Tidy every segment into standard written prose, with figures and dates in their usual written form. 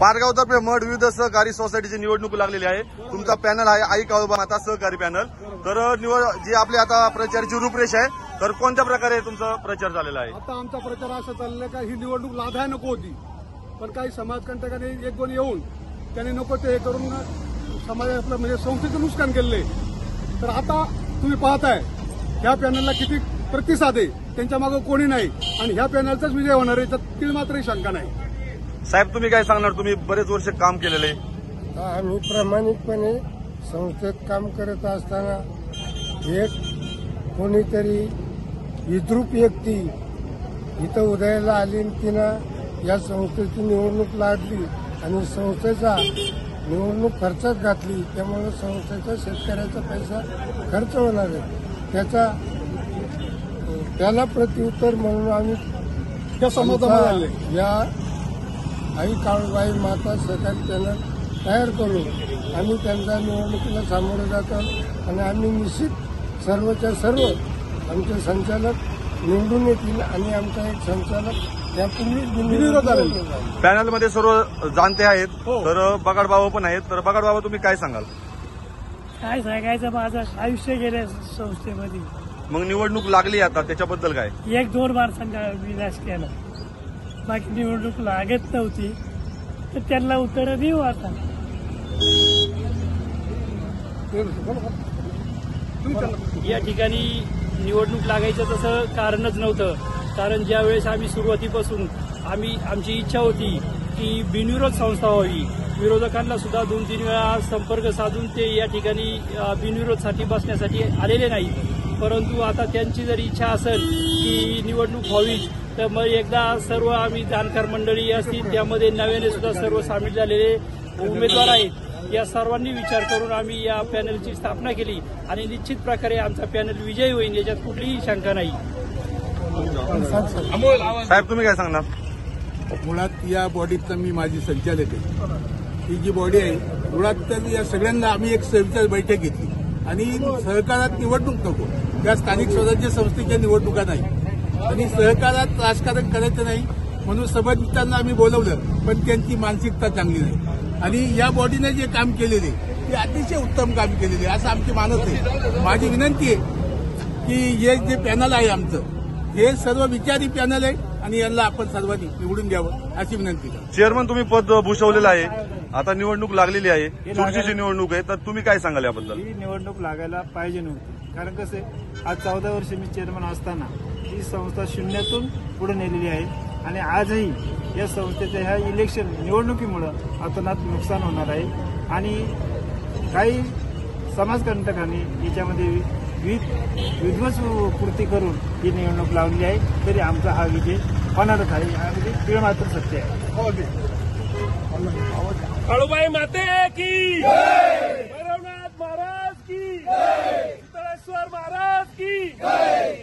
पारगावतर्फे मठ विविध सहकारी सोसायटीची निवडणूक लागलेली आहे। तुमचा पॅनल आहे आई काळूबा माता सहकारी पॅनल। तर जी आपली आता प्रचाराची रूपरेषा आहे, तर कोणत्या प्रकारे तुमचा प्रचार झालेला आहे? आता आमचा प्रचार असा चाललेला आहे का ही निवडणूक लाधाय नको होती, पण काही समाजकंटकांनी एक दोन येऊन त्यांनी नको ते हे करून समाजातलं म्हणजे संस्थेचं नुकसान केलेलं आहे। तर आता तुम्ही पाहताय ह्या पॅनलला किती प्रतिसाद आहे, त्यांच्या मागे कोणी नाही आणि ह्या पॅनलचाच विजय होणार आहे, त्यात ती मात्रही शंका नाही। साहेब तुम्ही काय सांगणार? तुम्ही बरेच वर्ष काम केलेले। आम्ही प्रामाणिकपणे संस्थेत काम करत असताना एक कोणीतरी विद्रूप व्यक्ती इथं उदयाला आली, तिनं या संस्थेची निवडणूक लढली आणि संस्थेचा निवडणूक खर्चात घातली, त्यामुळे संस्थेचा शेतकऱ्याचा पैसा खर्च होणार आहे। त्याला प्रत्युत्तर म्हणून आम्ही या आई काळूबाई माता सहकारी पॅनल तयार करू। आम्ही त्यांच्या निवडणुकीला सामोरे जातो आणि आम्ही निश्चित सर्वच्या सर्व आमचे संचालक निवडून येतील आणि आमचा एक संचालक यापूर्वी पॅनलमध्ये सर्व जाणते आहेत, तर बगाडबाबा पण आहेत। तर बगाडबाबा तुम्ही काय सांगाल? काय सांगायचं, माझं आयुष्य गेले संस्थेमध्ये। मग निवडणूक लागली आता, त्याच्याबद्दल काय? 1-2 बार विनाश केला, बाकी निवडणूक लागत नव्हती, तर त्यांना उत्तर देऊ आता। या ठिकाणी निवडणूक लागायचं तसं कारणच नव्हतं, कारण ज्या वेळेस आम्ही सुरुवातीपासून आमची इच्छा होती की बिनविरोध संस्था व्हावी, विरोधकांना सुद्धा 2-3 वेळा संपर्क साधून ते या ठिकाणी बिनविरोधसाठी बसण्यासाठी आलेले नाही, परंतु आता त्यांची जर इच्छा असेल की निवडणूक व्हावी, तर मग एकदा सर्व आम्ही जाणकार मंडळी असतील, त्यामध्ये नव्याने सुद्धा सर्व सामील झालेले उमेदवार आहेत, या सर्वांनी विचार करून आम्ही या पॅनलची स्थापना केली आणि निश्चित प्रकारे आमचा पॅनल विजयी होईल, याच्यात कुठलीही शंका नाही। साहेब तुम्ही काय सांगणार? मुळात या बॉडीतला मी माझी संचालक आहे, ही जी बॉडी आहे मुळात या सगळ्यांना आम्ही एक विचार बैठक घेतली आणि सहकारात निवडणूक नको, त्या स्थानिक स्वराज्य संस्थेच्या निवडणुका नाही आणि सहकारात राजकारण करायचं नाही म्हणून संबंधितांना आम्ही बोलवलं, पण त्यांची मानसिकता चांगली नाही आणि या बॉडीने जे काम केलेले ते अतिशय उत्तम काम केलेले असं आमची मानस आहे। माझी विनंती आहे की हे जे पॅनल आहे आमचं, हे सर्व विचारी पॅनल आहे आणि यांना आपण सर्वांनी निवडून द्यावं अशी विनंती आहे। चेअरमन तुम्ही पद भूषवलेलं आहे, आता निवडणूक लागलेली आहे, चुरशीची निवडणूक आहे, तर तुम्ही काय सांगाल याबद्दल? ही निवडणूक लागायला पाहिजे नव्हती, कारण कसे आज 14 वर्ष मी चेअरमन असताना ही संस्था शून्यातून पुढे नेलेली आहे आणि आजही या संस्थेच्या ह्या इलेक्शन निवडणुकीमुळे अतोनात नुकसान होणार आहे आणि काही समाजकंटकांनी याच्यामध्ये विध्वंस कृती करून ही निवडणूक लावली आहे, तरी आमचा हा विजय होणारच आहे, यामध्ये तीळ मात्र सत्य आहे। काळूबाई माते की जय, भैरवनाथ महाराज की जय, शीतळेश्वर महाराज की जय।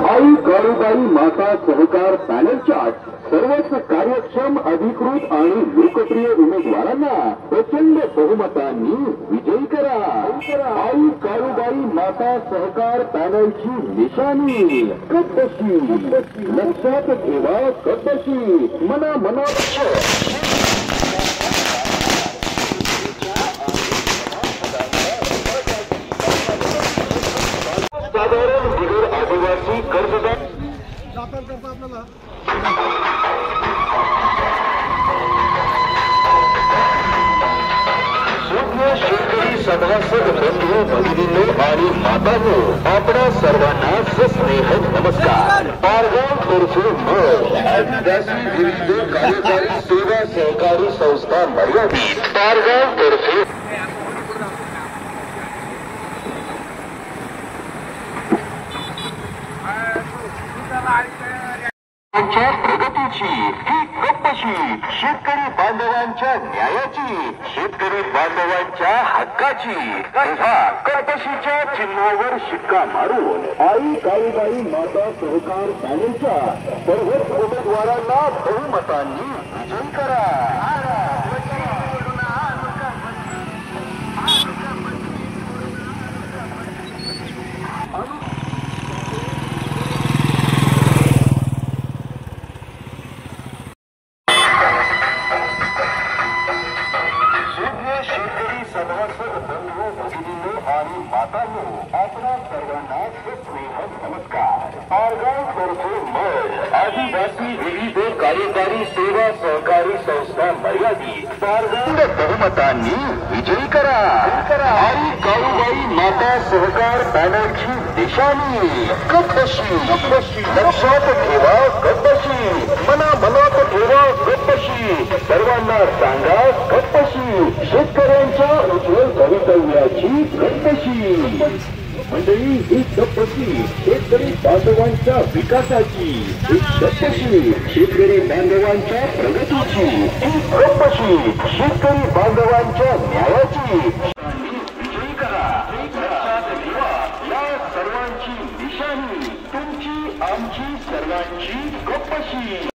आई काळूबाई माता सहकार पॅनलच्या सर्वच कार्यक्षम अधिकृत आणि लोकप्रिय उमेदवारांना प्रचंड बहुमतांनी विजयी करा। आई काळूबाई माता सहकार पॅनलची निशाणी कपशी, लक्षात ठेवा कपशी, मना साधारण बिगर आदिवासी कर्जदार शेतकरी सभासद बंधू भगिनींनो आणि मातांनो, आपणा सर्वांना सस्नेह नमस्कार। पारगाव तर्फे आदिवासी विरुद्ध कार्यकारी सेवा सहकारी संस्था मर्यादित पारगाव तर्फे प्रगतीची ही कपशी, शेतकरी बांधवांच्या न्यायाची, शेतकरी बांधवांच्या हक्काची, कपशीच्या चिन्हावर शिक्का मारून आई काळूबाई माता सहकार पॅनलच्या सर्वच उमेदवारांना बहुमतांनी विजयी करा। कार्यकारी सेवा सहकारी संस्था मर्यादित पारदर्शक बहुमतांनी विजयी करा. आई काळूबाई माता सहकार पॅनलची निशाणी कपशी. लक्षात ठेवा कपशी. मनात ठेवा कपशी. सर्वांना सांगा कपशी. शेतकऱ्यांच्या उज्ज्वल भवितव्याची कपशी. मंडळी ही कपशी शेतकरी बांधवांच्या विकासाची. ही कपशी शेतकरी बांधवांच्या प्रगतीची. ही कपशी शेतकरी बांधवांच्या न्यायाची. विजयी करा. लक्षात ठेवा या सर्वांची निशाणी तुमची आमची सर्वांची कपशी.